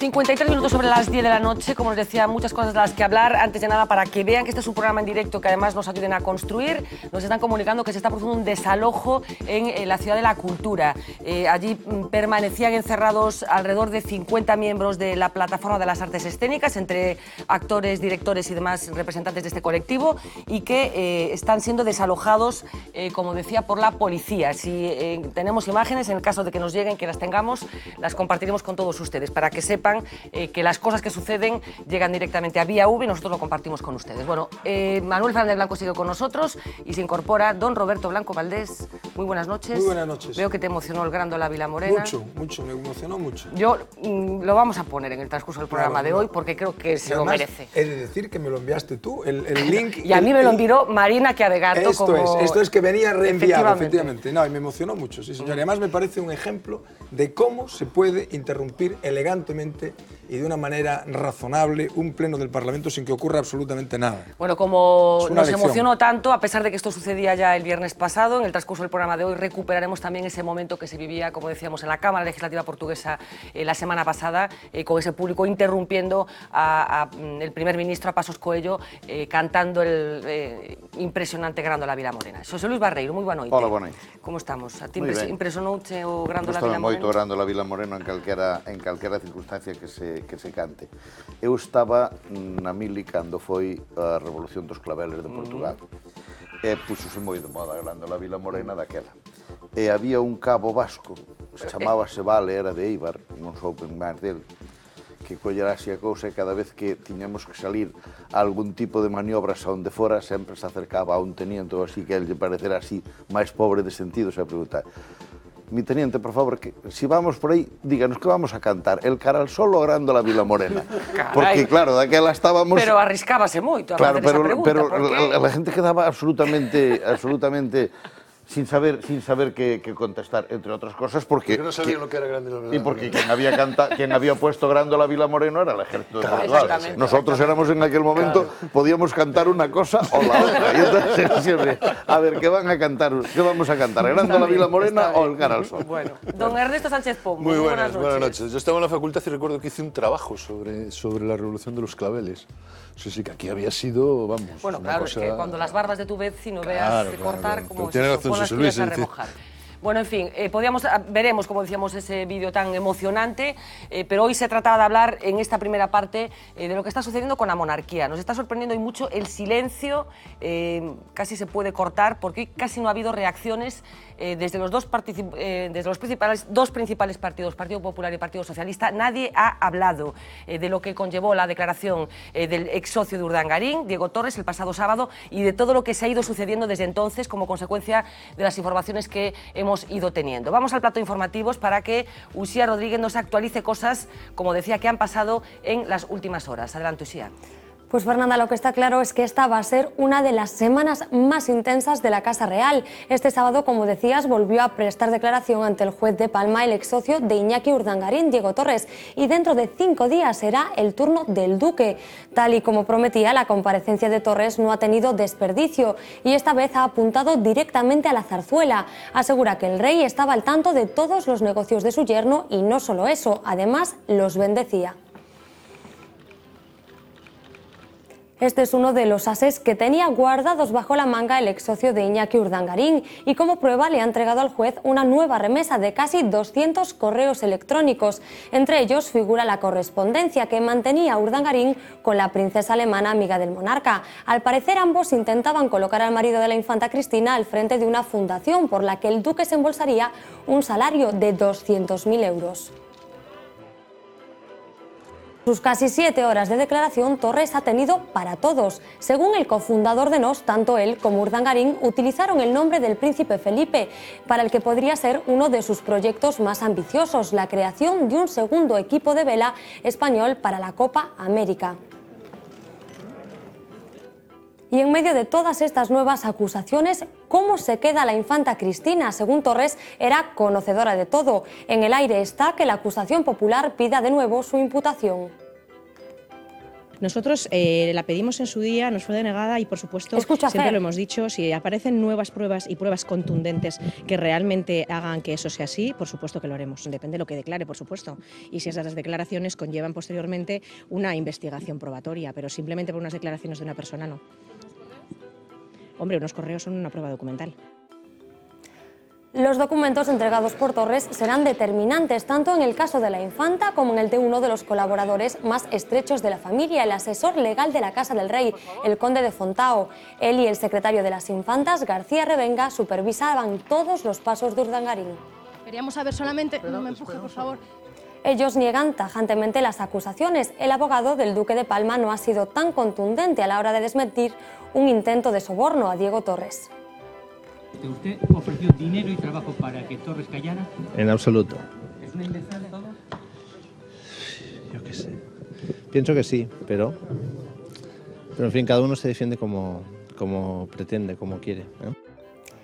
53 minutos sobre las 10 de la noche, como os decía, muchas cosas de las que hablar. Antes de nada, para que vean que este es un programa en directo que además nos ayuden a construir, nos están comunicando que se está produciendo un desalojo en la Ciudad de la Cultura. Allí permanecían encerrados alrededor de 50 miembros de la Plataforma de las Artes Escénicas, entre actores, directores y demás representantes de este colectivo, y que están siendo desalojados, como decía, por la policía. Si tenemos imágenes, en el caso de que nos lleguen, que las tengamos, las compartiremos con todos ustedes, para que sepan que las cosas que suceden llegan directamente a Vía V y nosotros lo compartimos con ustedes. Bueno, Manuel Fernández Blanco sigue con nosotros y se incorpora don Roberto Blanco Valdés. Muy buenas noches. Muy buenas noches. Veo que te emocionó el Grándola Vila Morena. Mucho, me emocionó mucho. Yo lo vamos a poner en el transcurso del programa de hoy porque creo que se lo merece. He de decir que me lo enviaste tú, el link. Y a mí me lo envió Marina Chiavegato. Esto es que venía reenviado, efectivamente. No, y me emocionó mucho, sí señor. Y además me parece un ejemplo de cómo se puede interrumpir elegantemente y de una manera razonable un pleno del Parlamento sin que ocurra absolutamente nada. Bueno, como nos emocionó tanto, a pesar de que esto sucedía ya el viernes pasado, en el transcurso del programa de hoy recuperaremos también ese momento que se vivía, como decíamos, en la Cámara Legislativa Portuguesa la semana pasada, con ese público interrumpiendo al primer ministro, a Pasos Coello, cantando el impresionante Grándola Vila Morena. Xosé Luis Barreiro, moi boa noite. Hola, boa noite. Como estamos? A ti impresionouche o Grándola Vila Morena? Moito Grándola Vila Morena en calquera circunstancia que se cante. Eu estaba na mili cando foi a Revolución dos Claveles de Portugal. Puxose moi de moda a Grándola Vila Morena daquela. E había un cabo vasco, chamábase Vale, era de Eibar, non souben máis del, que collera así a cousa e cada vez que tiñamos que salir a algún tipo de maniobras a onde fora, sempre se acercaba a un teniente ou así que el lle parecera así máis pobre de sentidos e a preguntar: mi teniente, por favor, que si vamos por aí, díganos que vamos a cantar el cara al sol o Grándola Vila Morena. Porque, claro, daquela estábamos... Pero arriscábase moito a facer esa pregunta. Pero a gente quedaba absolutamente sin saber qué contestar, entre otras cosas, porque no sabían lo que era Grándola Vila Morena. Y porque quien había puesto Grándola Vila Morena era el ejército de Portugal. Nosotros éramos en aquel momento, podíamos cantar una cosa o la otra. Y entonces siempre, a ver, ¿qué vamos a cantar? ¿Grándola Vila Morena o el cara al sol? Bueno, don Ernesto Sánchez Pombo, muy buenas noches. Yo estaba en la facultad y recuerdo que hice un trabajo sobre la Revolución de los Claveles. Sí, que aquí había sido, vamos, bueno, claro, cosa... es que cuando las barbas de tu vecino veas cortar, como tiene razón José Luis a remojar. Bueno, en fin, veremos, como decíamos, ese vídeo tan emocionante, pero hoy se trataba de hablar en esta primera parte de lo que está sucediendo con la monarquía. Nos está sorprendiendo hoy mucho el silencio, casi se puede cortar, porque hoy casi no ha habido reacciones desde los dos principales partidos, Partido Popular y Partido Socialista. Nadie ha hablado de lo que conllevó la declaración del ex socio de Urdangarín, Diego Torres, el pasado sábado, y de todo lo que se ha ido sucediendo desde entonces como consecuencia de las informaciones que hemos ido teniendo. Vamos al plato de informativos para que Uxía Rodríguez nos actualice cosas, como decía, que han pasado en las últimas horas. Adelante, Uxía. Pues Fernanda, lo que está claro es que esta va a ser una de las semanas más intensas de la Casa Real. Este sábado, como decías, volvió a prestar declaración ante el juez de Palma el ex socio de Iñaki Urdangarín, Diego Torres, y dentro de 5 días será el turno del Duque. Tal y como prometía, la comparecencia de Torres no ha tenido desperdicio y esta vez ha apuntado directamente a la zarzuela. Asegura que el rey estaba al tanto de todos los negocios de su yerno y no solo eso, además los bendecía. Este es uno de los ases que tenía guardados bajo la manga el ex socio de Iñaki Urdangarín y como prueba le ha entregado al juez una nueva remesa de casi 200 correos electrónicos. Entre ellos figura la correspondencia que mantenía Urdangarín con la princesa alemana amiga del monarca. Al parecer ambos intentaban colocar al marido de la infanta Cristina al frente de una fundación por la que el duque se embolsaría un salario de 200.000 euros. Sus casi 7 horas de declaración, Torres ha tenido para todos. Según el cofundador de NOS, tanto él como Urdangarín utilizaron el nombre del príncipe Felipe, para el que podría ser uno de sus proyectos más ambiciosos, la creación de un segundo equipo de vela español para la Copa América. Y en medio de todas estas nuevas acusaciones, ¿cómo se queda la infanta Cristina? Según Torres, era conocedora de todo. En el aire está que la acusación popular pida de nuevo su imputación. Nosotros la pedimos en su día, nos fue denegada y, por supuesto, siempre lo hemos dicho, si aparecen nuevas pruebas y pruebas contundentes que realmente hagan que eso sea así, por supuesto que lo haremos. Depende de lo que declare, por supuesto. Y si esas declaraciones conllevan posteriormente una investigación probatoria, pero simplemente por unas declaraciones de una persona no. Hombre, unos correos son una prueba documental. Los documentos entregados por Torres serán determinantes tanto en el caso de la infanta como en el de uno de los colaboradores más estrechos de la familia, el asesor legal de la Casa del Rey, el conde de Fontao. Él y el secretario de las infantas, García Revenga, supervisaban todos los pasos de Urdangarín. Queríamos saber solamente... No me empuje, por favor. Ellos niegan tajantemente las acusaciones. El abogado del duque de Palma no ha sido tan contundente a la hora de desmentir un intento de soborno a Diego Torres. ¿Usted ofreció dinero y trabajo para que Torres callara? En absoluto. ¿Es una invención todo? Yo qué sé. Pienso que sí, pero en fin, cada uno se defiende como pretende, como quiere, ¿eh?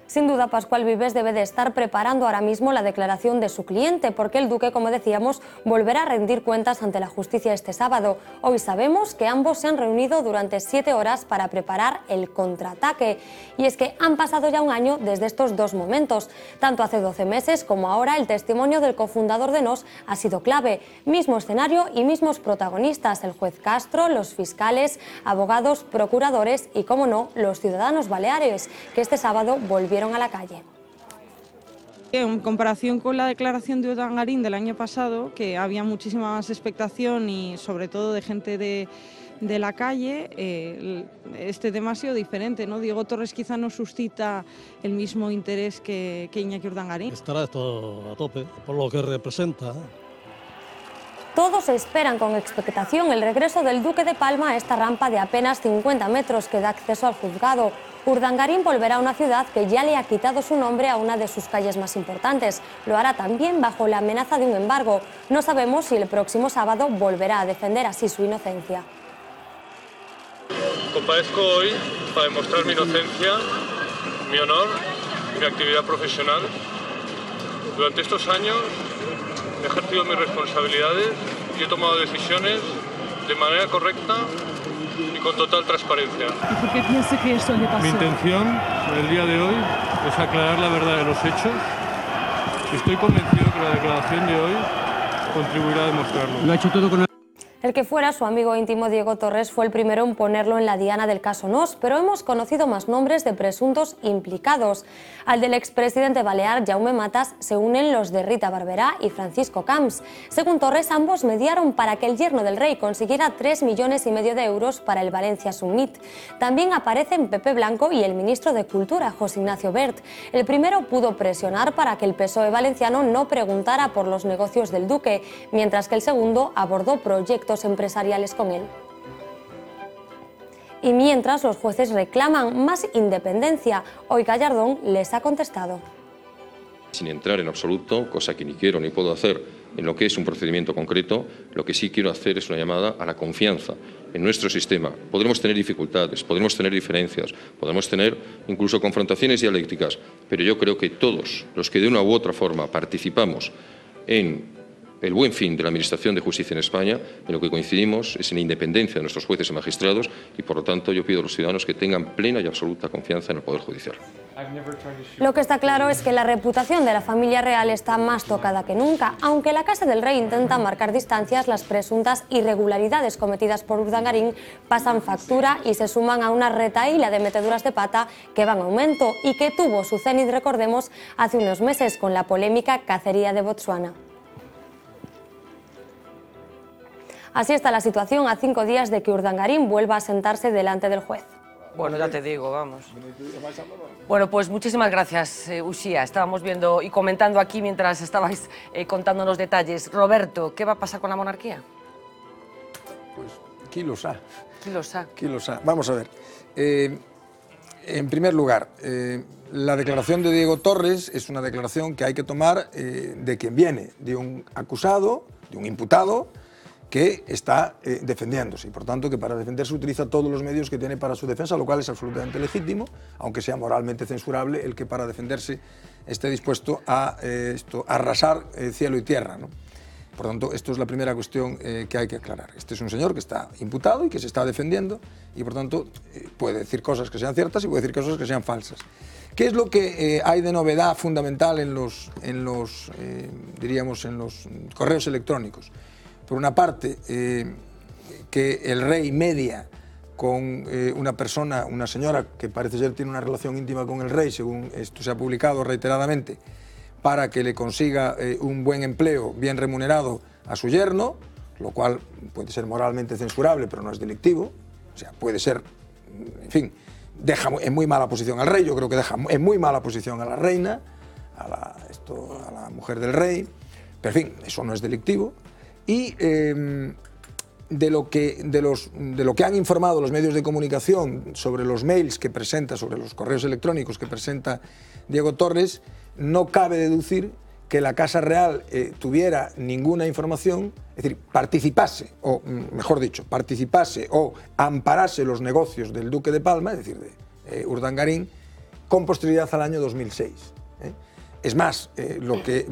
Sin duda, Pascual Vives debe de estar preparando ahora mismo la declaración de su cliente, porque el duque, como decíamos, volverá a rendir cuentas ante la justicia este sábado. Hoy sabemos que ambos se han reunido durante 7 horas para preparar el contraataque. Y es que han pasado ya un año desde estos dos momentos. Tanto hace 12 meses como ahora, el testimonio del cofundador de NOS ha sido clave. Mismo escenario y mismos protagonistas: el juez Castro, los fiscales, abogados, procuradores y, como no, los ciudadanos baleares, que este sábado volvieron a la calle. En comparación con la declaración de Urdangarín del año pasado, que había muchísima más expectación y sobre todo de gente de la calle, este tema ha sido diferente, ¿no? Diego Torres quizá no suscita el mismo interés que Iñaki Urdangarín. Estará esto a tope por lo que representa. Todos esperan con expectación el regreso del duque de Palma a esta rampa de apenas 50 metros que da acceso al juzgado. Urdangarín volverá a una ciudad que ya le ha quitado su nombre a una de sus calles más importantes. Lo hará también bajo la amenaza de un embargo. No sabemos si el próximo sábado volverá a defender así su inocencia. Comparezco hoy para demostrar mi inocencia, mi honor y mi actividad profesional. Durante estos años he ejercido mis responsabilidades y he tomado decisiones de manera correcta y con total transparencia. ¿Y por qué piensa que esto le pasó? Mi intención el día de hoy es aclarar la verdad de los hechos. Estoy convencido que la declaración de hoy contribuirá a demostrarlo. Lo ha hecho todo con... El que fuera su amigo íntimo Diego Torres fue el primero en ponerlo en la diana del caso NOS, pero hemos conocido más nombres de presuntos implicados. Al del expresidente balear Jaume Matas se unen los de Rita Barberá y Francisco Camps. Según Torres, ambos mediaron para que el yerno del rey consiguiera 3,5 millones de euros para el Valencia Summit. También aparecen Pepe Blanco y el ministro de Cultura, José Ignacio Bert. El primero pudo presionar para que el PSOE valenciano no preguntara por los negocios del duque, mientras que el segundo abordó proyectos empresariales con él. Y mientras los jueces reclaman más independencia, hoy Gallardón les ha contestado. Sin entrar en absoluto, cosa que ni quiero ni puedo hacer en lo que es un procedimiento concreto, lo que sí quiero hacer es una llamada a la confianza en nuestro sistema. Podremos tener dificultades, podremos tener diferencias, podemos tener incluso confrontaciones dialécticas, pero yo creo que todos los que de una u otra forma participamos en el buen fin de la Administración de Justicia en España, en lo que coincidimos es en la independencia de nuestros jueces y magistrados y, por lo tanto, yo pido a los ciudadanos que tengan plena y absoluta confianza en el Poder Judicial. Lo que está claro es que la reputación de la familia real está más tocada que nunca. Aunque la Casa del Rey intenta marcar distancias, las presuntas irregularidades cometidas por Urdangarín pasan factura y se suman a una retahíla de meteduras de pata que van a aumento y que tuvo su cenit, recordemos, hace unos meses con la polémica cacería de Botsuana. Así está la situación a 5 días de que Urdangarín vuelva a sentarse delante del juez. Bueno, ya te digo, vamos. Bueno, pues muchísimas gracias, Uxía. Estábamos viendo y comentando aquí mientras estabais contándonos detalles. Roberto, ¿qué va a pasar con la monarquía? Pues, ¿quién lo sabe? ¿Quién lo sabe? ¿Quién lo sabe? Vamos a ver. En primer lugar, la declaración de Diego Torres es una declaración que hay que tomar de quien viene, de un acusado, de un imputado, que está defendiéndose y, por tanto, que para defenderse utiliza todos los medios que tiene para su defensa, lo cual es absolutamente legítimo, aunque sea moralmente censurable el que para defenderse esté dispuesto a arrasar cielo y tierra, ¿no? Por tanto, esto es la primera cuestión que hay que aclarar. Este es un señor que está imputado y que se está defendiendo y, por tanto, puede decir cosas que sean ciertas y puede decir cosas que sean falsas. ¿Qué es lo que hay de novedad fundamental en los correos electrónicos? Por una parte, que el rey media con una persona, una señora que parece ser tiene una relación íntima con el rey, según esto se ha publicado reiteradamente, para que le consiga un buen empleo, bien remunerado a su yerno, lo cual puede ser moralmente censurable, pero no es delictivo. O sea, puede ser, en fin, deja en muy mala posición al rey, yo creo que deja en muy mala posición a la reina, a la mujer del rey, pero en fin, eso no es delictivo. Y de lo que han informado los medios de comunicación sobre los mails que presenta, sobre los correos electrónicos que presenta Diego Torres, no cabe deducir que la Casa Real tuviera ninguna información, es decir, participase, o mejor dicho, participase o amparase los negocios del Duque de Palma, es decir, de Urdangarín, con posterioridad al año 2006. Es más, lo que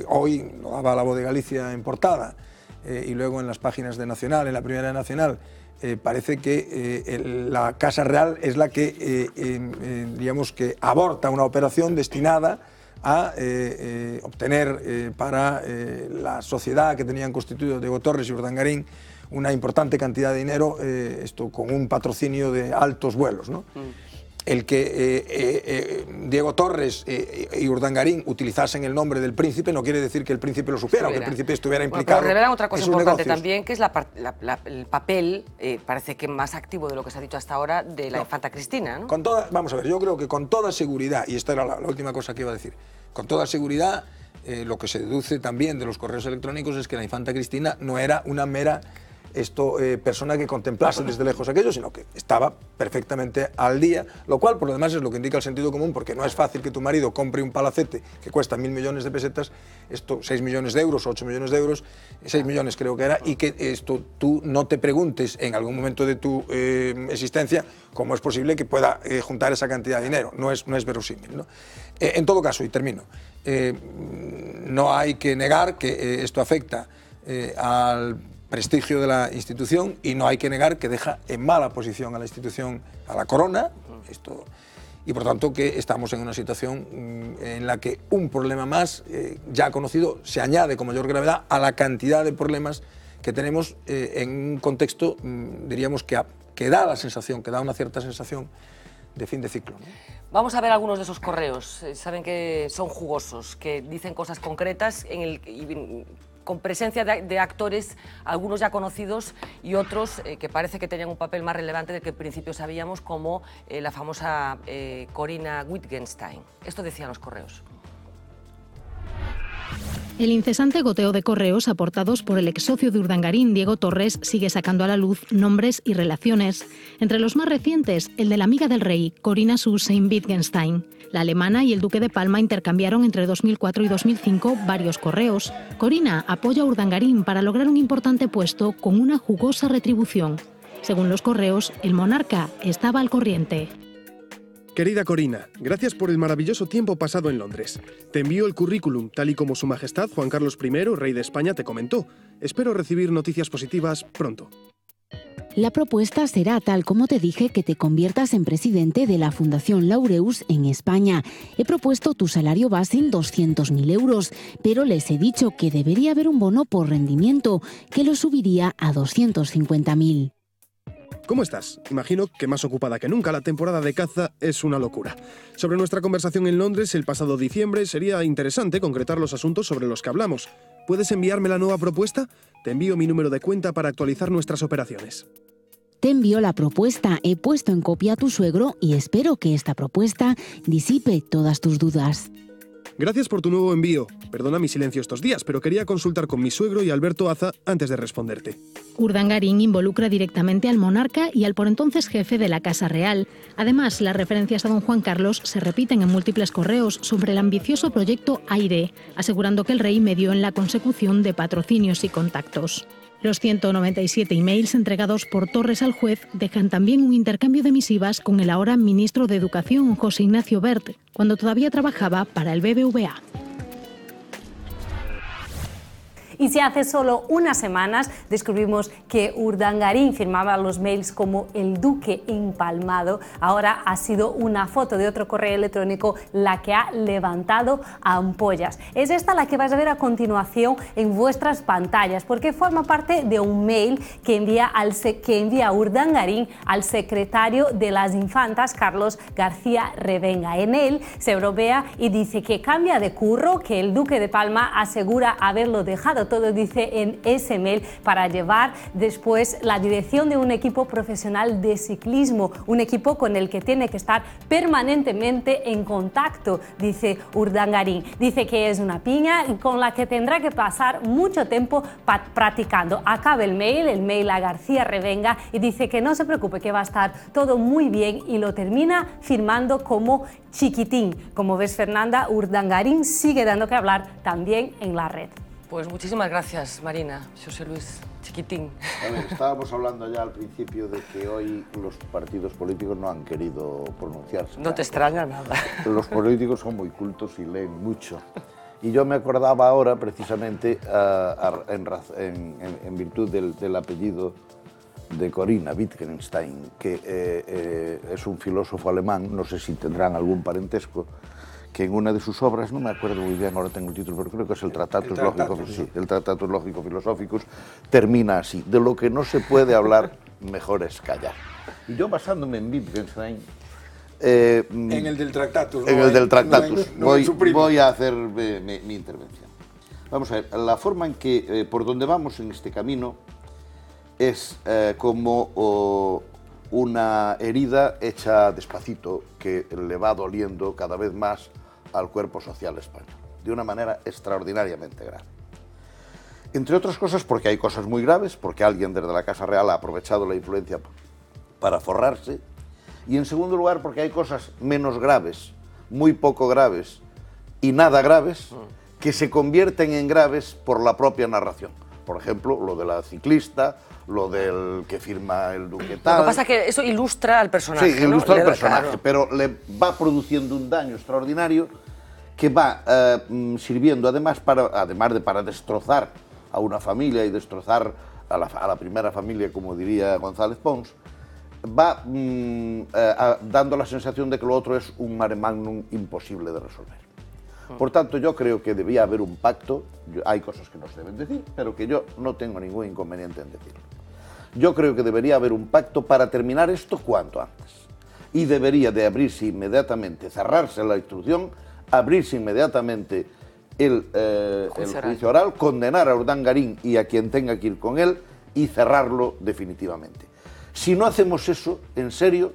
hoy lo daba La Voz de Galicia en portada y luego en las páginas de Nacional, en la primera de Nacional, parece que la Casa Real es la que, digamos, que aborta una operación destinada a obtener para la sociedad que tenían constituido Diego Torres y Urdangarín una importante cantidad de dinero, esto con un patrocinio de altos vuelos, ¿no? El que Diego Torres y Urdangarín utilizasen el nombre del príncipe no quiere decir que el príncipe lo supiera o que el príncipe estuviera implicado. Pero revelan otra cosa importante también, que es el papel, parece que más activo de lo que se ha dicho hasta ahora, de la infanta Cristina, ¿no? Vamos a ver, yo creo que con toda seguridad, y esta era la última cosa que iba a decir, con toda seguridad lo que se deduce también de los correos electrónicos es que la infanta Cristina no era una mera persona que contemplase desde lejos aquello, sino que estaba perfectamente al día, lo cual por lo demás es lo que indica el sentido común, porque no es fácil que tu marido compre un palacete que cuesta 1.000 millones de pesetas, 6 millones de euros, 8 millones de euros, 6 millones creo que era, y que tú no te preguntes en algún momento de tu existencia cómo es posible que pueda juntar esa cantidad de dinero. No es verosímil, ¿no? En todo caso, y termino, no hay que negar que esto afecta al prestigio de la institución y no hay que negar que deja en mala posición a la institución, a la corona, y por tanto que estamos en una situación en la que un problema más, ya conocido, se añade con mayor gravedad a la cantidad de problemas que tenemos en un contexto, diríamos, que da la sensación, que da una cierta sensación de fin de ciclo, ¿no? Vamos a ver algunos de esos correos. Saben que son jugosos, que dicen cosas concretas con presencia de actores, algunos ya conocidos y otros que parece que tenían un papel más relevante del que en principio sabíamos, como la famosa Corinna Wittgenstein. Esto decían los correos. El incesante goteo de correos aportados por el ex socio de Urdangarín, Diego Torres, sigue sacando a la luz nombres y relaciones. Entre los más recientes, el de la amiga del rey, Corinna Wittgenstein. La alemana y el duque de Palma intercambiaron entre 2004 y 2005 varios correos. Corinna apoya a Urdangarín para lograr un importante puesto con una jugosa retribución. Según los correos, el monarca estaba al corriente. Querida Corinna, gracias por el maravilloso tiempo pasado en Londres. Te envío el currículum, tal y como Su Majestad Juan Carlos I, rey de España, te comentó. Espero recibir noticias positivas pronto. La propuesta será, tal como te dije, que te conviertas en presidente de la Fundación Laureus en España. He propuesto tu salario base en 200.000 euros, pero les he dicho que debería haber un bono por rendimiento, que lo subiría a 250.000. ¿Cómo estás? Imagino que más ocupada que nunca. La temporada de caza es una locura. Sobre nuestra conversación en Londres el pasado diciembre, sería interesante concretar los asuntos sobre los que hablamos. ¿Puedes enviarme la nueva propuesta? Te envío mi número de cuenta para actualizar nuestras operaciones. Te envío la propuesta, he puesto en copia a tu suegro y espero que esta propuesta disipe todas tus dudas. Gracias por tu nuevo envío. Perdona mi silencio estos días, pero quería consultar con mi suegro y Alberto Aza antes de responderte. Urdangarín involucra directamente al monarca y al por entonces jefe de la Casa Real. Además, las referencias a don Juan Carlos se repiten en múltiples correos sobre el ambicioso proyecto Aire, asegurando que el rey medió en la consecución de patrocinios y contactos. Los 197 emails entregados por Torres al juez dejan también un intercambio de misivas con el ahora ministro de Educación, José Ignacio Wert, cuando todavía trabajaba para el BBVA. Y si hace solo unas semanas descubrimos que Urdangarín firmaba los mails como el Duque empalmado, ahora ha sido una foto de otro correo electrónico la que ha levantado ampollas. Es esta la que vais a ver a continuación en vuestras pantallas, porque forma parte de un mail que envía Urdangarín al secretario de las Infantas, Carlos García Revenga. En él se bromea y dice que cambia de curro, que el Duque de Palma asegura haberlo dejado todo, dice en ese mail, para llevar después la dirección de un equipo profesional de ciclismo, un equipo con el que tiene que estar permanentemente en contacto, dice Urdangarín. Dice que es una piña con la que tendrá que pasar mucho tiempo practicando. Acaba el mail a García Revenga y dice que no se preocupe, que va a estar todo muy bien, y lo termina firmando como Chiquitín. Como ves, Fernanda, Urdangarín sigue dando que hablar también en la red. Pues muchísimas gracias, Marina. José Luis, Chiquitín. A ver, estábamos hablando ya al principio de que hoy los partidos políticos no han querido pronunciarse. No te extraña nada. Los políticos son muy cultos y leen mucho. Y yo me acordaba ahora, precisamente, en virtud del apellido de Corinna Wittgenstein, que es un filósofo alemán, no sé si tendrán algún parentesco, que en una de sus obras, no me acuerdo muy bien, ahora tengo el título, pero creo que es el Tratatus Lógico-Filosóficus, termina así: de lo que no se puede hablar, mejor es callar. Y yo, basándome en Wittgenstein, en el del Tractatus. En el del Tractatus. Voy a hacer mi intervención. Vamos a ver, la forma en que, por donde vamos en este camino, es como una herida hecha despacito que le va doliendo cada vez más al cuerpo social español, de una manera extraordinariamente grave. Entre otras cosas porque hay cosas muy graves, porque alguien desde la Casa Real ha aprovechado la influencia para forrarse, y en segundo lugar porque hay cosas menos graves, muy poco graves y nada graves, que se convierten en graves por la propia narración. Por ejemplo, lo de la ciclista, lo del que firma el Duque tal. Lo que pasa es que eso ilustra al personaje. Sí, ilustra al personaje, claro, pero le va produciendo un daño extraordinario que va sirviendo además para destrozar a una familia y destrozar a la primera familia, como diría González Pons, va dando la sensación de que lo otro es un mare magnum imposible de resolver. Por tanto, yo creo que debía haber un pacto. Hay cosas que no se deben decir, pero que yo no tengo ningún inconveniente en decirlo. Yo creo que debería haber un pacto para terminar esto cuanto antes. Y debería de abrirse inmediatamente, cerrarse la instrucción, abrirse inmediatamente el juicio oral, condenar a Urdangarín y a quien tenga que ir con él y cerrarlo definitivamente. Si no hacemos eso, en serio,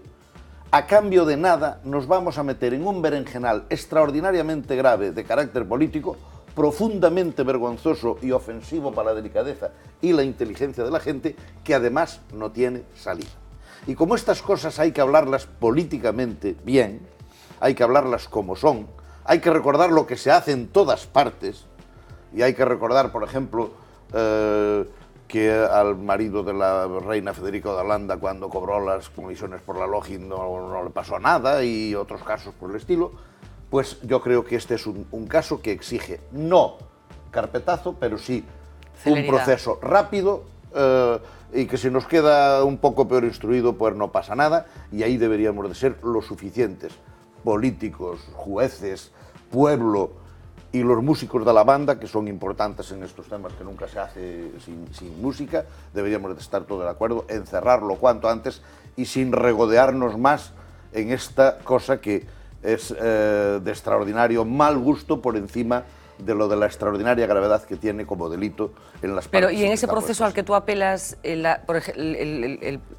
a cambio de nada nos vamos a meter en un berenjenal extraordinariamente grave de carácter político, profundamente vergonzoso y ofensivo para la delicadeza y la inteligencia de la gente, que además no tiene salida. Y como estas cosas hay que hablarlas políticamente bien, hay que hablarlas como son, hay que recordar lo que se hace en todas partes, y hay que recordar, por ejemplo, que al marido de la reina Federica de Holanda, cuando cobró las comisiones por la LOGI, no le pasó nada, y otros casos por el estilo. Pues yo creo que este es un caso que exige no carpetazo, pero sí celeridad, un proceso rápido, y que si nos queda un poco peor instruido, pues no pasa nada, y ahí deberíamos de ser lo suficientes, políticos, jueces, pueblo y los músicos de la banda, que son importantes en estos temas que nunca se hace sin música. Deberíamos de estar todos de acuerdo en cerrarlo cuanto antes y sin regodearnos más en esta cosa que es de extraordinario mal gusto por encima de lo de la extraordinaria gravedad que tiene como delito en las partes. Pero, ¿y en ese proceso al que tú apelas, por ejemplo,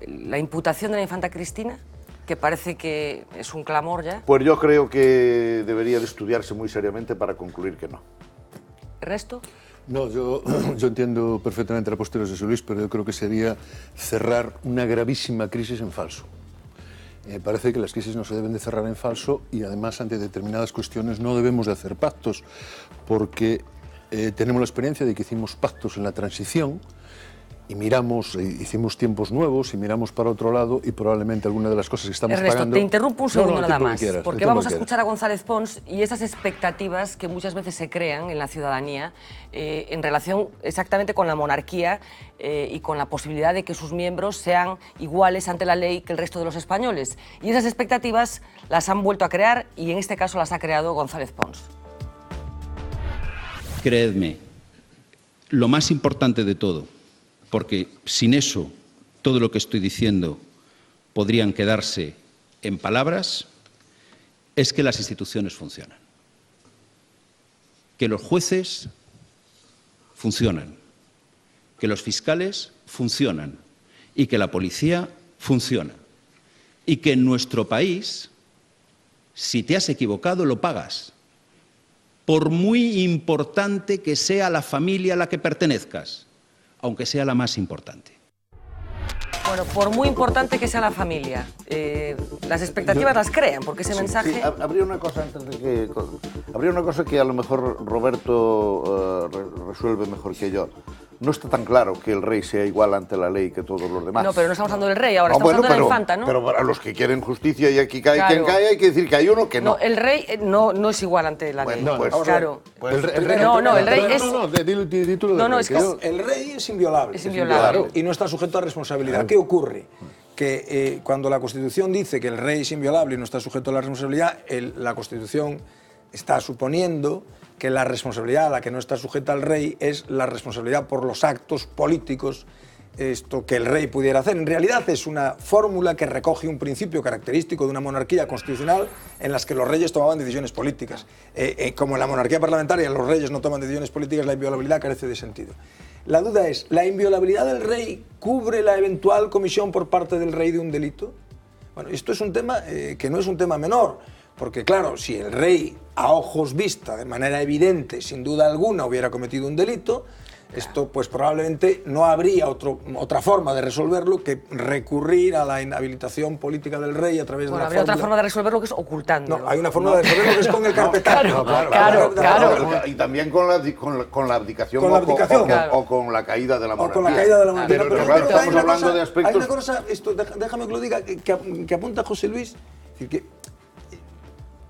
la imputación de la infanta Cristina, que parece que es un clamor ya? Pues yo creo que debería de estudiarse muy seriamente para concluir que no. ¿Resto? No, yo entiendo perfectamente la postura de José Luis, pero yo creo que sería cerrar una gravísima crisis en falso. Parece que las crisis no se deben de cerrar en falso, y además ante determinadas cuestiones no debemos de hacer pactos, porque tenemos la experiencia de que hicimos pactos en la transición y miramos, hicimos tiempos nuevos y miramos para otro lado y probablemente alguna de las cosas que estamos Ernesto, pagando... te interrumpo un segundo nada más, quieras, porque vamos a escuchar a González Pons y esas expectativas que muchas veces se crean en la ciudadanía en relación exactamente con la monarquía y con la posibilidad de que sus miembros sean iguales ante la ley que el resto de los españoles. Y esas expectativas las han vuelto a crear y en este caso las ha creado González Pons. Creedme, lo más importante de todo, porque sin eso todo lo que estoy diciendo podrían quedarse en palabras, es que las instituciones funcionan. Que los jueces funcionan, que los fiscales funcionan y que la policía funciona. Y que en nuestro país, si te has equivocado, lo pagas. Por muy importante que sea la familia a la que pertenezcas, aunque sea la más importante. Bueno, por muy importante que sea la familia, las expectativas las crean, porque ese mensaje... Sí, habría una cosa antes de que... Habría una cosa que a lo mejor Roberto resuelve mejor que yo. No está tan claro que el rey sea igual ante la ley que todos los demás. No, pero no estamos hablando del rey, ahora estamos hablando de la infanta, ¿no? Pero para los que quieren justicia y aquí cae quien cae, hay que decir que hay uno que no. No, el rey no es igual ante la ley. No, claro. El rey es... El rey es inviolable. Es inviolable. Y no está sujeto a responsabilidad. ¿Qué ocurre? Que cuando la Constitución dice que el rey es inviolable y no está sujeto a la responsabilidad, la Constitución está suponiendo que la responsabilidad a la que no está sujeta el rey es la responsabilidad por los actos políticos que el rey pudiera hacer. En realidad es una fórmula que recoge un principio característico de una monarquía constitucional en las que los reyes tomaban decisiones políticas. Como en la monarquía parlamentaria los reyes no toman decisiones políticas, la inviolabilidad carece de sentido. La duda es, ¿la inviolabilidad del rey cubre la eventual comisión por parte del rey de un delito? Bueno, esto es un tema que no es un tema menor, porque claro, si el rey a ojos vista, de manera evidente, sin duda alguna, hubiera cometido un delito, esto pues probablemente no habría otra forma de resolverlo que recurrir a la inhabilitación política del rey a través de una habría otra forma de resolverlo que es ocultándolo. No, hay una forma de resolverlo que es con el carpetazo. Claro. Y también con la abdicación, o con la caída de la monarquía. O con la caída de la monarquía. Pero claro, estamos hablando de aspectos... Hay una cosa, déjame que lo diga, que apunta José Luis, es decir, que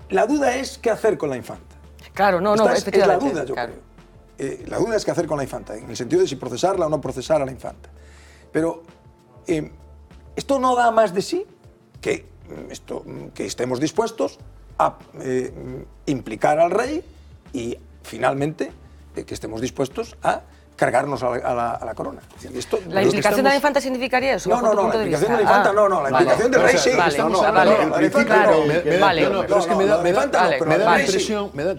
la duda es qué hacer con la infanta. Claro, efectivamente. Es la duda, yo creo. La duda es qué hacer con la infanta, en el sentido de si procesarla o no procesar a la infanta. Pero esto no da más de sí que estemos dispuestos a implicar al rey y finalmente que estemos dispuestos a cargarnos a la corona. ¿La implicación de la infanta significaría eso? No, la implicación de la infanta no, la implicación del rey sí.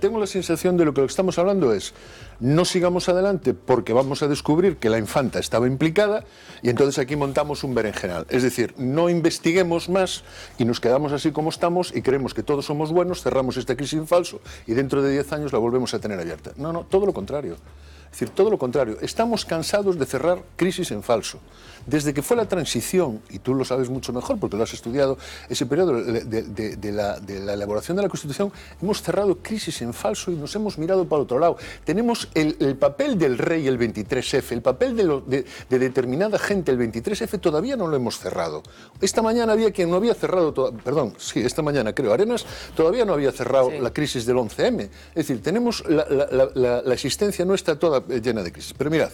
Tengo la sensación de lo que estamos hablando es, no sigamos adelante porque vamos a descubrir que la infanta estaba implicada y entonces aquí montamos un berenjenal. Es decir, no investiguemos más y nos quedamos así como estamos y creemos que todos somos buenos, cerramos esta crisis en falso y dentro de 10 años la volvemos a tener abierta. No, todo lo contrario. Es decir, todo lo contrario. Estamos cansados de cerrar crisis en falso. Desde que fue la transición, y tú lo sabes mucho mejor porque lo has estudiado, ese periodo de la elaboración de la Constitución, hemos cerrado crisis en falso y nos hemos mirado para otro lado. Tenemos el papel del rey, el 23F, el papel de determinada gente, el 23F, todavía no lo hemos cerrado. Esta mañana había quien no había cerrado, esta mañana creo, Arenas todavía no había cerrado la crisis del 11M. Es decir, tenemos la existencia nuestra toda llena de crisis. Pero mirad,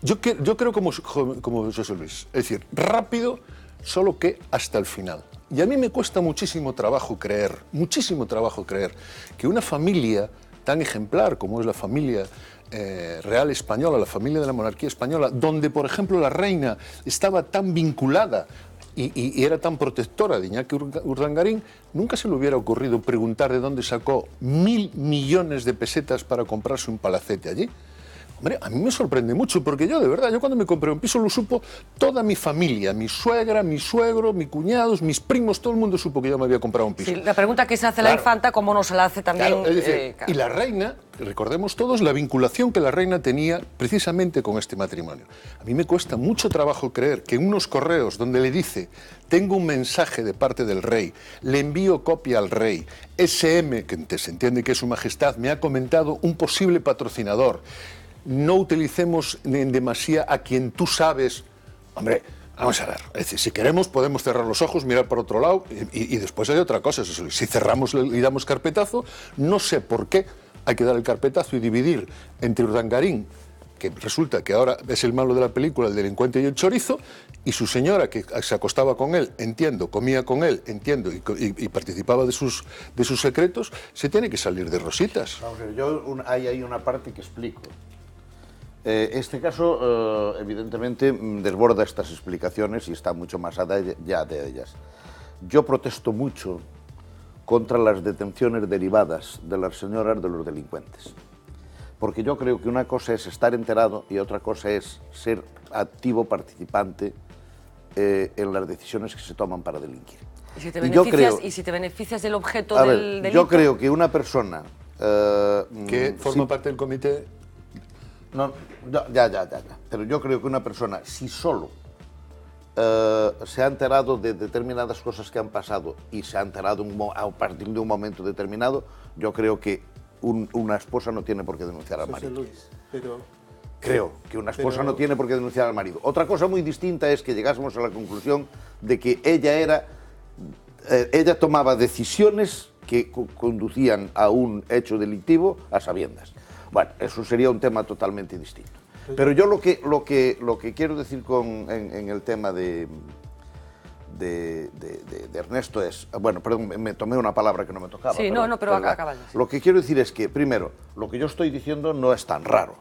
yo creo como José Luis, es decir, rápido, solo que hasta el final. Y a mí me cuesta muchísimo trabajo creer que una familia tan ejemplar como es la familia real española, la familia de la monarquía española, donde, por ejemplo, la reina estaba tan vinculada y era tan protectora de Iñaki Urdangarín, nunca se le hubiera ocurrido preguntar de dónde sacó 1.000 millones de pesetas para comprarse un palacete allí. Hombre, a mí me sorprende mucho, porque yo, de verdad, cuando me compré un piso lo supo toda mi familia, mi suegra, mi suegro, mis cuñados, mis primos, todo el mundo supo que yo me había comprado un piso. Sí, la pregunta que se hace la infanta, ¿cómo no se la hace también? Claro, es decir, y la reina, recordemos todos la vinculación que la reina tenía precisamente con este matrimonio. A mí me cuesta mucho trabajo creer que en unos correos donde le dice, tengo un mensaje de parte del rey, le envío copia al rey, SM, que se entiende que es su majestad, me ha comentado un posible patrocinador, no utilicemos en demasía a quien tú sabes. Hombre, vamos a ver, es decir, si queremos podemos cerrar los ojos, mirar por otro lado y después hay otra cosa. Si cerramos y damos carpetazo, no sé por qué hay que dar el carpetazo y dividir entre Urdangarín, que resulta que ahora es el malo de la película, el delincuente y el chorizo, y su señora, que se acostaba con él, entiendo, comía con él, entiendo, y participaba de sus secretos, se tiene que salir de rositas. Hay ahí una parte que explico. Este caso, evidentemente, desborda estas explicaciones y está mucho más allá de ellas. Yo protesto mucho contra las detenciones derivadas de las señoras de los delincuentes. Porque yo creo que una cosa es estar enterado y otra cosa es ser activo participante en las decisiones que se toman para delinquir. ¿Y si te beneficias del objeto del delito? Yo creo que una persona... que forma parte del comité... No, ya. Pero yo creo que una persona, si solo se ha enterado de determinadas cosas que han pasado y se ha enterado a partir de un momento determinado, yo creo que una esposa no tiene por qué denunciar al marido. Luis, pero... Creo que una esposa no tiene por qué denunciar al marido. Otra cosa muy distinta es que llegásemos a la conclusión de que ella tomaba decisiones que conducían a un hecho delictivo a sabiendas. Bueno, eso sería un tema totalmente distinto. Pero yo lo que quiero decir en el tema de Ernesto es... Bueno, perdón, me tomé una palabra que no me tocaba. Sí, pero acaba. Lo que quiero decir es que, primero, lo que yo estoy diciendo no es tan raro.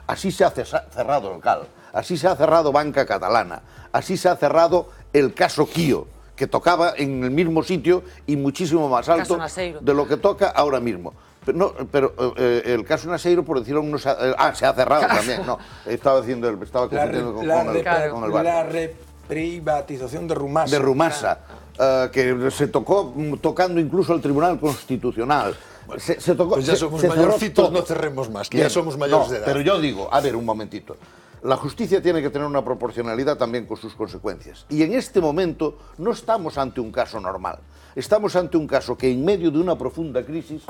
Así se ha cerrado el CAL, así se ha cerrado Banca Catalana, así se ha cerrado el caso Quio, que tocaba en el mismo sitio y muchísimo más alto de lo que toca ahora mismo. Pero el caso Naseiro, por decirlo, se ha cerrado también. No, estaba confundiendo con el bar. La reprivatización de Rumasa. De Rumasa, que se tocó tocando incluso al Tribunal Constitucional. Se tocó, pues ya somos mayorcitos, no cerremos más, que ya somos mayores de edad. Pero yo digo, a ver, un momentito. La justicia tiene que tener una proporcionalidad también con sus consecuencias. Y en este momento no estamos ante un caso normal. Estamos ante un caso que en medio de una profunda crisis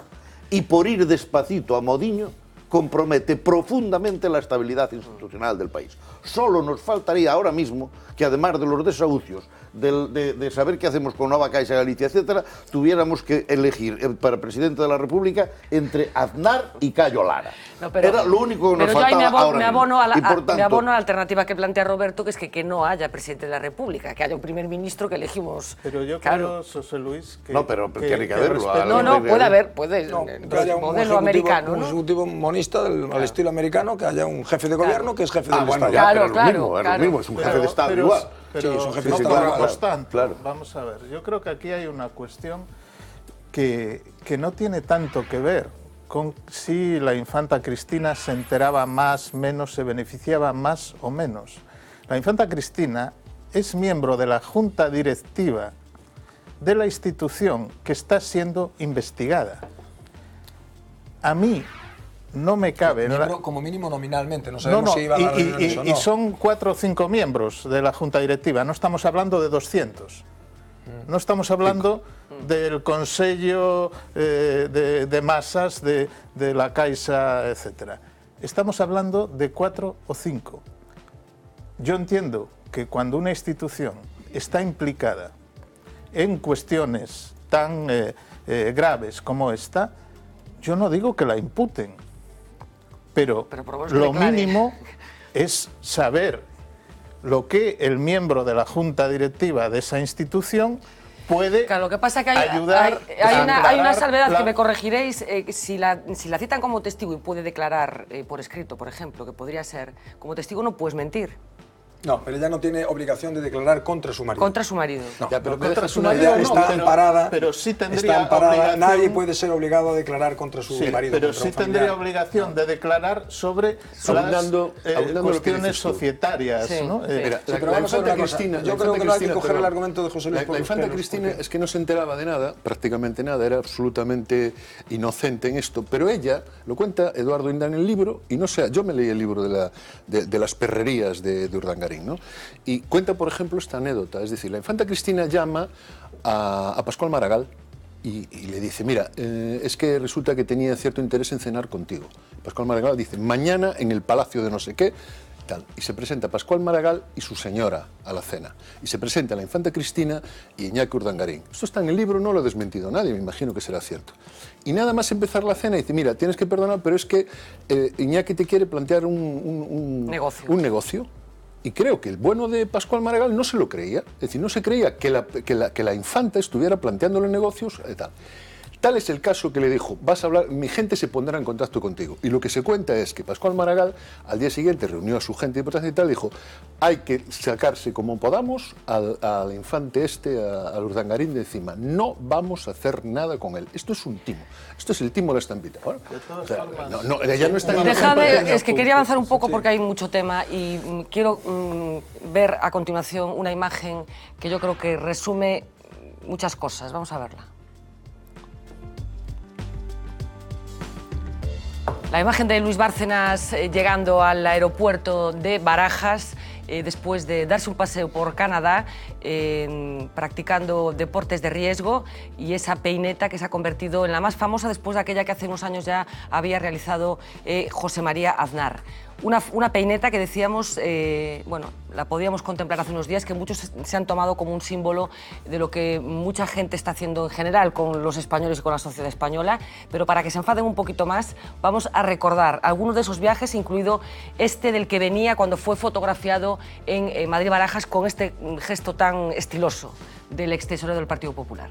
y por ir despacito a modiño compromete profundamente la estabilidad institucional del país. Solo nos faltaría ahora mismo que, además de los desahucios, de saber qué hacemos con Nova Caixa Galicia, etcétera, tuviéramos que elegir para presidente de la República entre Aznar y Cayo Lara. Era lo único que nos faltaba ahora mismo. Me abono a la alternativa que plantea Roberto, que es que no haya presidente de la República, que haya un primer ministro que elegimos. Pero yo creo, José Luis, que... No, pero tiene que haberlo. Puede el modelo americano. Un ejecutivo monista al estilo americano, que haya un jefe de gobierno que es jefe del Estado. Claro, es lo mismo, es un jefe de Estado igual. Pero sí, es un jefe de Estado constante. Claro. Vamos a ver, yo creo que aquí hay una cuestión que no tiene tanto que ver con si la infanta Cristina se enteraba más, menos, se beneficiaba más o menos. La infanta Cristina es miembro de la junta directiva de la institución que está siendo investigada. A mí no me cabe... Como mínimo nominalmente, no sabemos si iba a las reuniones o no. Y son 4 o 5 miembros de la junta directiva, no estamos hablando de 200. No estamos hablando del Consejo de Masas, de la Caixa, etc. Estamos hablando de 4 o 5. Yo entiendo que cuando una institución está implicada en cuestiones tan graves como esta, yo no digo que la imputen, pero lo mínimo es saber lo que el miembro de la junta directiva de esa institución puede lo que pasa es que hay una salvedad que me corregiréis. Si la citan como testigo y puede declarar por escrito, por ejemplo, que podría ser, como testigo no puedes mentir. No, pero ella no tiene obligación de declarar contra su marido. Contra su marido. No, pero contra su marido está amparada. Pero sí tendría obligación. Nadie puede ser obligado a declarar contra su marido. Pero sí tendría obligación de declarar sobre las cuestiones societarias. Sí. ¿no? Mira, pero vamos a ver una cosa. Yo creo que no hay que coger el argumento de José Luis. La infanta Cristina es que no se enteraba de nada, prácticamente nada, era absolutamente inocente en esto. Pero ella, lo cuenta Eduardo Inda en el libro, y no sé, yo me leí el libro de las perrerías de Urdangarín, ¿no? Y cuenta, por ejemplo, esta anécdota, es decir, la infanta Cristina llama a Pascual Maragall y le dice, mira, es que resulta que tenía cierto interés en cenar contigo. Pascual Maragall dice, mañana en el Palacio de no sé qué, tal. Y se presenta Pascual Maragall y su señora a la cena. Y se presenta la infanta Cristina y Iñaki Urdangarín. Esto está en el libro, no lo ha desmentido nadie, me imagino que será cierto. Y nada más empezar la cena dice, mira, tienes que perdonar, pero es que Iñaki te quiere plantear un negocio. Y creo que el bueno de Pascual Maragall no se lo creía. Es decir, no se creía que la infanta estuviera planteándole negocios y tal. Tal es el caso que le dijo, vas a hablar, mi gente se pondrá en contacto contigo. Y lo que se cuenta es que Pascual Maragall al día siguiente reunió a su gente de importancia y tal, dijo, hay que sacarse como podamos al infante al Urdangarín de encima. No vamos a hacer nada con él. Esto es un timo. Esto es el timo de la estampita. Bueno, o sea, ella no está en Dejadme, es que quería avanzar un poco porque hay mucho tema y quiero ver a continuación una imagen que yo creo que resume muchas cosas. Vamos a verla. La imagen de Luis Bárcenas llegando al aeropuerto de Barajas después de darse un paseo por Canadá practicando deportes de riesgo y esa peineta que se ha convertido en la más famosa después de aquella que hace unos años ya había realizado José María Aznar. Una peineta que decíamos, bueno, la podíamos contemplar hace unos días, que muchos se han tomado como un símbolo de lo que mucha gente está haciendo en general con los españoles y con la sociedad española, pero para que se enfaden un poquito más, vamos a recordar algunos de esos viajes, incluido este del que venía cuando fue fotografiado en Madrid-Barajas con este gesto tan estiloso del extesorero del Partido Popular.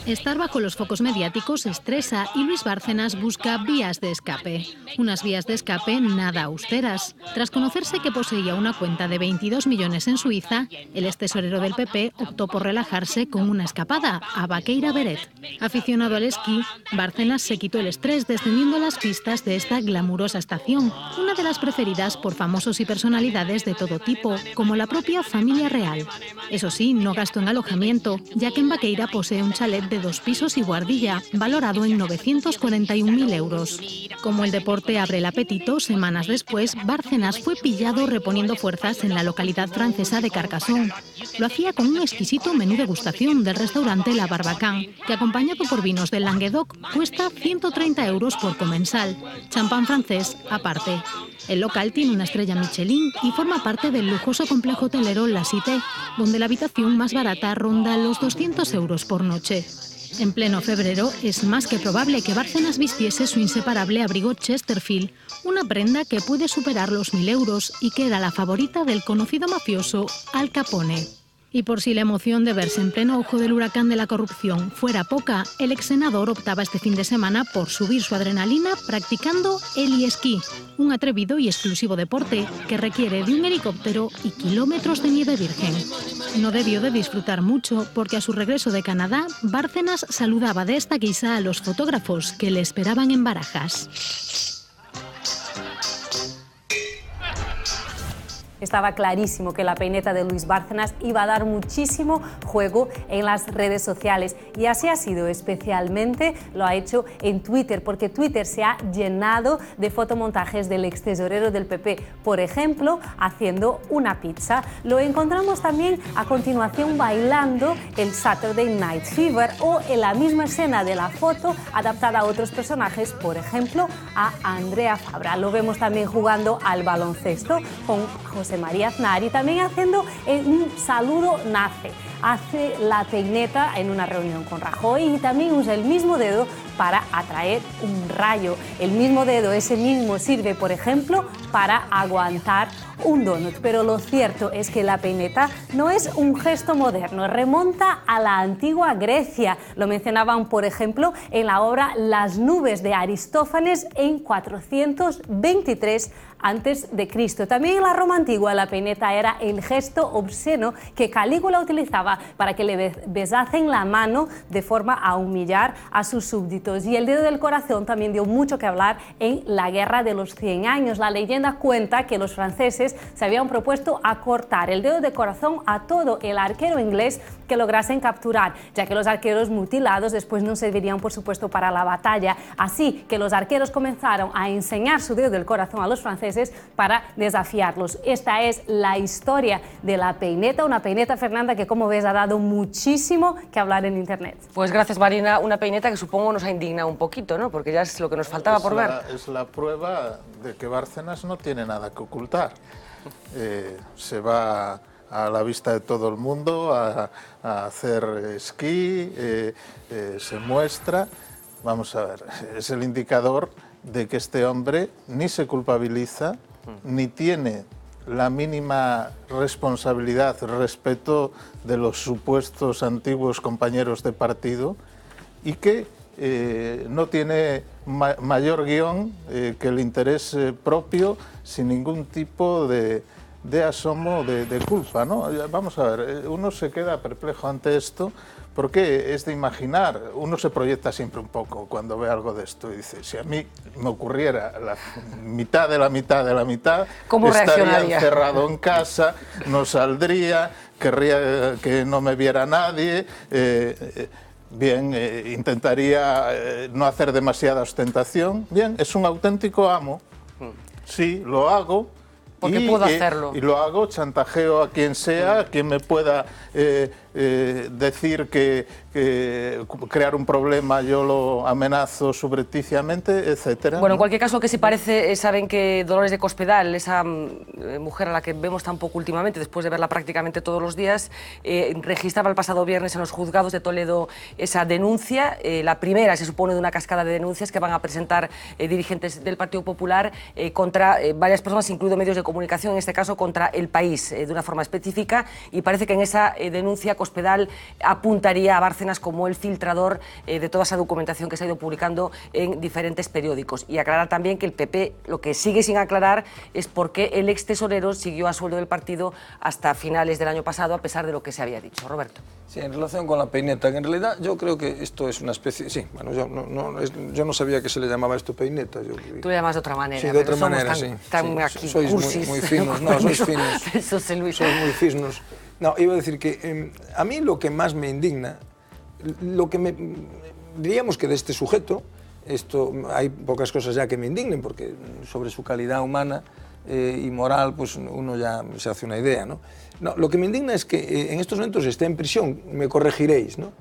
Estar bajo los focos mediáticos estresa y Luis Bárcenas busca vías de escape. Unas vías de escape nada austeras. Tras conocerse que poseía una cuenta de 22 millones en Suiza, el extesorero del PP optó por relajarse con una escapada a Baqueira Beret. Aficionado al esquí, Bárcenas se quitó el estrés descendiendo las pistas de esta glamurosa estación, una de las preferidas por famosos y personalidades de todo tipo, como la propia familia real. Eso sí, no gastó en alojamiento, ya que en Baqueira posee un chalet de 2 pisos y guardilla, valorado en 941.000 euros. Como el deporte abre el apetito, semanas después, Bárcenas fue pillado reponiendo fuerzas en la localidad francesa de Carcassonne. Lo hacía con un exquisito menú degustación del restaurante La Barbacán, que acompañado por vinos del Languedoc cuesta 130 euros por comensal, champán francés aparte. El local tiene una estrella Michelin y forma parte del lujoso complejo hotelero La Cité, donde la habitación más barata ronda los 200 euros por noche. En pleno febrero es más que probable que Bárcenas vistiese su inseparable abrigo Chesterfield, una prenda que puede superar los 1.000 euros y que era la favorita del conocido mafioso Al Capone. Y por si la emoción de verse en pleno ojo del huracán de la corrupción fuera poca, el ex senador optaba este fin de semana por subir su adrenalina practicando heli-esquí, un atrevido y exclusivo deporte que requiere de un helicóptero y kilómetros de nieve virgen. No debió de disfrutar mucho porque a su regreso de Canadá, Bárcenas saludaba de esta guisa a los fotógrafos que le esperaban en Barajas. Estaba clarísimo que la peineta de Luis Bárcenas iba a dar muchísimo juego en las redes sociales y así ha sido, especialmente lo ha hecho en Twitter, porque Twitter se ha llenado de fotomontajes del extesorero del PP, por ejemplo, haciendo una pizza. Lo encontramos también a continuación bailando el Saturday Night Fever o en la misma escena de la foto adaptada a otros personajes, por ejemplo, a Andrea Fabra. Lo vemos también jugando al baloncesto con José María Aznar y también haciendo un saludo nazi. Hace la peineta en una reunión con Rajoy y también usa el mismo dedo para atraer un rayo. El mismo dedo, ese mismo, sirve, por ejemplo, para aguantar un donut. Pero lo cierto es que la peineta no es un gesto moderno, remonta a la antigua Grecia. Lo mencionaban, por ejemplo, en la obra Las nubes de Aristófanes en 423 a.C. También en la Roma antigua la peineta era el gesto obsceno que Calígula utilizaba para que le besasen la mano de forma a humillar a sus súbditos. Y el dedo del corazón también dio mucho que hablar en la Guerra de los 100 años. La leyenda cuenta que los franceses se habían propuesto acortar el dedo de corazón a todo el arquero inglés que lograsen capturar, ya que los arqueros mutilados después no servirían, por supuesto, para la batalla. Así que los arqueros comenzaron a enseñar su dedo del corazón a los franceses para desafiarlos. Esta es la historia de la peineta, una peineta, Fernanda, que como ves ha dado muchísimo que hablar en internet. Pues gracias, Marina, una peineta que supongo nos ha indignado un poquito, ¿no? Porque ya es lo que nos faltaba por ver. Es la prueba de que Bárcenas no tiene nada que ocultar. Se va a la vista de todo el mundo a hacer esquí, se muestra. Vamos a ver, es el indicador de que este hombre ni se culpabiliza, ni tiene la mínima responsabilidad respecto de los supuestos antiguos compañeros de partido y que no tiene mayor guión que el interés propio sin ningún tipo de asomo de culpa, ¿no? Vamos a ver, uno se queda perplejo ante esto porque es de imaginar, uno se proyecta siempre un poco cuando ve algo de esto y dice, si a mí me ocurriera la mitad de la mitad de la mitad, estaría encerrado en casa, no saldría, querría que no me viera nadie, bien, intentaría no hacer demasiada ostentación, bien, es un auténtico amo, sí, lo hago. Porque puedo hacerlo. Y lo hago, chantajeo a quien sea, a quien me pueda decir que crear un problema yo lo amenazo subrepticiamente, etcétera. Bueno, en cualquier caso, que sí parece, saben que Dolores de Cospedal, esa mujer a la que vemos tan poco últimamente, después de verla prácticamente todos los días, registraba el pasado viernes en los juzgados de Toledo esa denuncia, la primera, se supone, de una cascada de denuncias que van a presentar dirigentes del Partido Popular contra varias personas, incluido medios de comunicación, en este caso contra El País, de una forma específica, y parece que en esa denuncia Cospedal apuntaría a Bárcenas como el filtrador de toda esa documentación que se ha ido publicando en diferentes periódicos. Y aclarar también que el PP lo que sigue sin aclarar es por qué el ex tesorero siguió a sueldo del partido hasta finales del año pasado, a pesar de lo que se había dicho. Roberto. Sí, en relación con la peineta, en realidad yo creo que esto es una especie... Sí, bueno, yo no sabía que se le llamaba esto peineta. Tú le llamas de otra manera. Sí, de otra manera, sí. Sois muy finos, no, sois finos. José Luis. Sois muy finos. No, iba a decir que a mí lo que más me indigna, diríamos que de este sujeto, hay pocas cosas ya que me indignen, porque sobre su calidad humana y moral, pues uno ya se hace una idea, ¿no? No, lo que me indigna es que en estos momentos esté en prisión, me corregiréis, ¿no?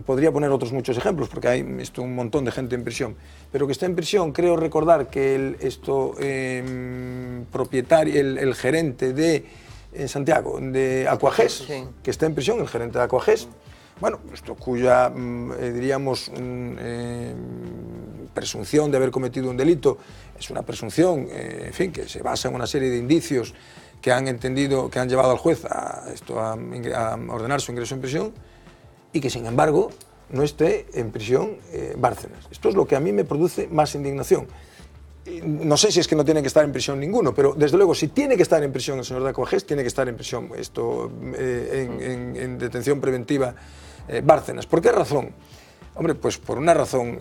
Podría poner otros muchos ejemplos, porque hay un montón de gente en prisión, pero que está en prisión, creo recordar que propietario, el gerente en Santiago, de Aquagés, sí, que está en prisión, el gerente de Aquagés, bueno, cuya, diríamos, presunción de haber cometido un delito, es una presunción, en fin, que se basa en una serie de indicios que han llevado al juez a ordenar su ingreso en prisión, y que, sin embargo, no esté en prisión Bárcenas. Esto es lo que a mí me produce más indignación. No sé si es que no tiene que estar en prisión ninguno, pero desde luego, si tiene que estar en prisión el señor de Aquagés, tiene que estar en prisión, en detención preventiva Bárcenas. ¿Por qué razón? Hombre, pues por una razón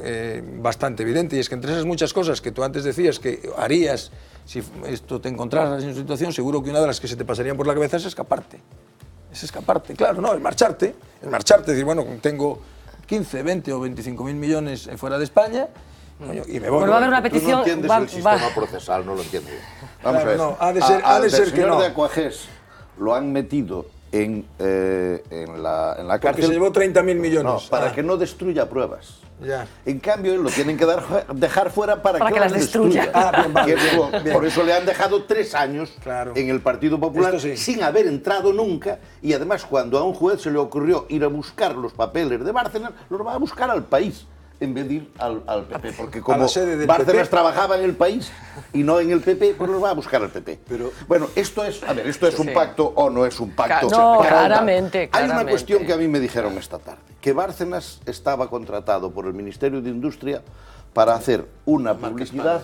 bastante evidente, y es que entre esas muchas cosas que tú antes decías que harías si te encontraras en esa situación, seguro que una de las que se te pasarían por la cabeza es escaparte. Es escaparte, claro, no, el marcharte, decir, bueno, tengo 15, 20 o 25.000 millones fuera de España, y me voy. Bueno, va a haber una petición. Tú no entiendes el sistema procesal, no lo entiendo. Vamos a ver. No, ha de ser que no. Al señor de Aquagés lo han metido en la cárcel. Porque se llevó 30.000 millones. No, para que no destruya pruebas. Ya. En cambio, lo tienen que dejar fuera para que las destruya. Bien. Por eso le han dejado 3 años en el Partido Popular sin haber entrado nunca, y además cuando a un juez se le ocurrió ir a buscar los papeles de Bárcenas, los va a buscar al País en vez de ir al PP, porque como Bárcenas trabajaba en el País y no en el PP, pues los va a buscar al PP. Pero bueno, esto es un pacto o no es un pacto. No, claramente. Hay una cuestión que a mí me dijeron esta tarde, que Bárcenas estaba contratado por el Ministerio de Industria para hacer una publicidad,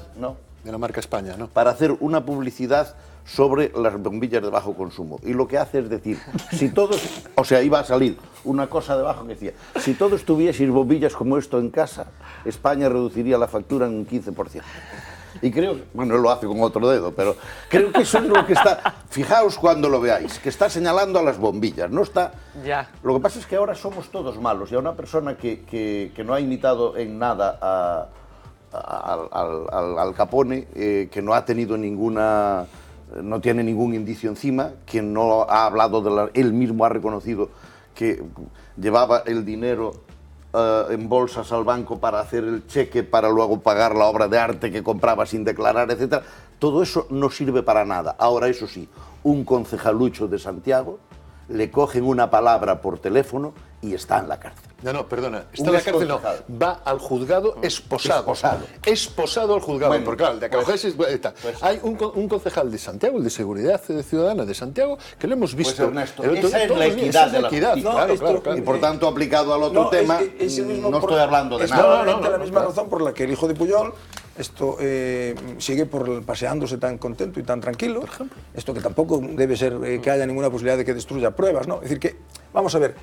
de la marca España, ¿no? Para hacer una publicidad sobre las bombillas de bajo consumo. Y lo que hace es decir, si todos, o sea, iba a salir una cosa debajo que decía, si todos tuvieseis bombillas como esto en casa, España reduciría la factura en un 15%. Y creo, bueno, él lo hace con otro dedo, pero creo que eso es lo que está, fijaos cuando lo veáis, que está señalando a las bombillas, no está... Ya. Lo que pasa es que ahora somos todos malos, y a una persona que no ha imitado en nada al Capone, que no ha tenido no tiene ningún indicio encima, que no ha hablado él mismo ha reconocido que llevaba el dinero en bolsas al banco para hacer el cheque para luego pagar la obra de arte que compraba sin declarar, etc. Todo eso no sirve para nada. Ahora, eso sí, un concejalucho de Santiago le cogen una palabra por teléfono y está en la cárcel. No, perdona, está en la cárcel, no, va al juzgado esposado. Esposado al juzgado, bueno, porque claro, de acogerse hay un concejal de Santiago, el de Seguridad Ciudadana de Santiago, que lo hemos visto. Pues Ernesto, esa es la equidad de la justicia. Claro. Y por tanto, aplicado al otro tema, no estoy hablando de nada. No, la misma razón por la que el hijo de Pujol sigue paseándose tan contento y tan tranquilo. Por ejemplo. Esto que tampoco debe ser que haya ninguna posibilidad de que destruya pruebas, ¿no? Es decir que, vamos a ver,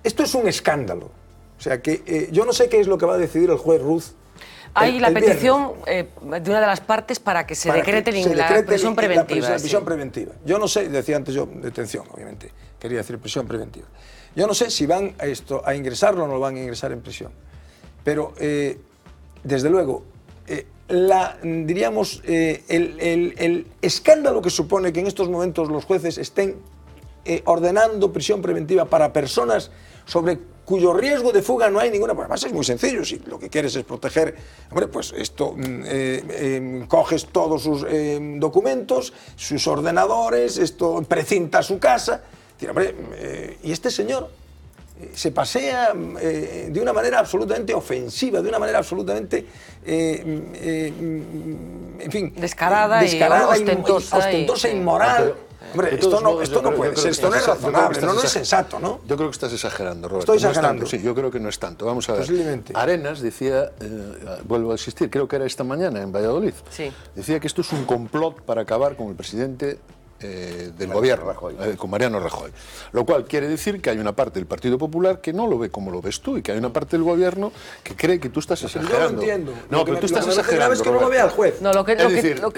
esto es un escándalo. O sea que yo no sé qué es lo que va a decidir el juez Ruz. Hay la petición de una de las partes para que se decrete la prisión preventiva. La prisión preventiva. Yo no sé, decía antes yo, detención, obviamente, quería decir prisión preventiva. Yo no sé si van a ingresarlo o no lo van a ingresar en prisión. Pero, desde luego, diríamos, el escándalo que supone que en estos momentos los jueces estén ordenando prisión preventiva para personas sobre cuyo riesgo de fuga no hay ninguna. Pues además es muy sencillo, si lo que quieres es proteger, hombre, pues esto, coges todos sus documentos, sus ordenadores, esto precinta su casa, y este señor se pasea de una manera absolutamente ofensiva, de una manera absolutamente, en fin, descarada y ostentosa e inmoral. Hombre, esto no puede ser, esto no es razonable, no es sensato, ¿no? Yo creo que estás exagerando, Roberto. Estoy exagerando. Sí, yo creo que no es tanto. Vamos a ver. Posiblemente. Arenas decía, vuelvo a insistir, creo que era esta mañana en Valladolid, decía que esto es un complot para acabar con el presidente del gobierno, con Mariano Rajoy. Lo cual quiere decir que hay una parte del Partido Popular que no lo ve como lo ves tú y que hay una parte del gobierno que cree que tú estás exagerando. Yo lo entiendo. No, pero tú estás exagerando. Es que no lo vea el juez. No, lo que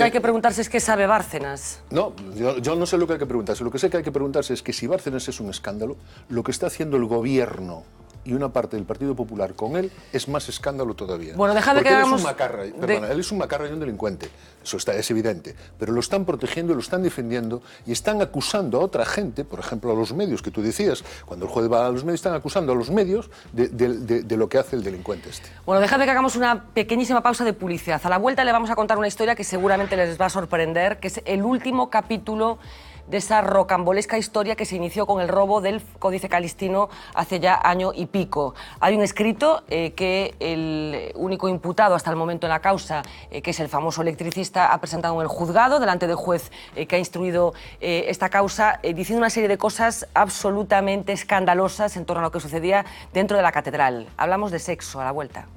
hay que preguntarse es qué sabe Bárcenas. No, yo no sé lo que hay que preguntarse. Lo que sé que hay que preguntarse es que si Bárcenas es un escándalo, lo que está haciendo el gobierno y una parte del Partido Popular con él es más escándalo todavía. Bueno, déjame que hagamos... Él es un macarra y un delincuente, eso es evidente, pero lo están protegiendo, lo están defendiendo y están acusando a otra gente, por ejemplo a los medios que tú decías, cuando el juez va a los medios, están acusando a los medios de lo que hace el delincuente este. Bueno, déjame que hagamos una pequeñísima pausa de publicidad. A la vuelta le vamos a contar una historia que seguramente les va a sorprender, que es el último capítulo de esa rocambolesca historia que se inició con el robo del Códice Calistino hace ya año y pico. Hay un escrito que el único imputado hasta el momento en la causa, que es el famoso electricista, ha presentado en el juzgado delante del juez que ha instruido esta causa, diciendo una serie de cosas absolutamente escandalosas en torno a lo que sucedía dentro de la catedral. Hablamos de sexo a la vuelta.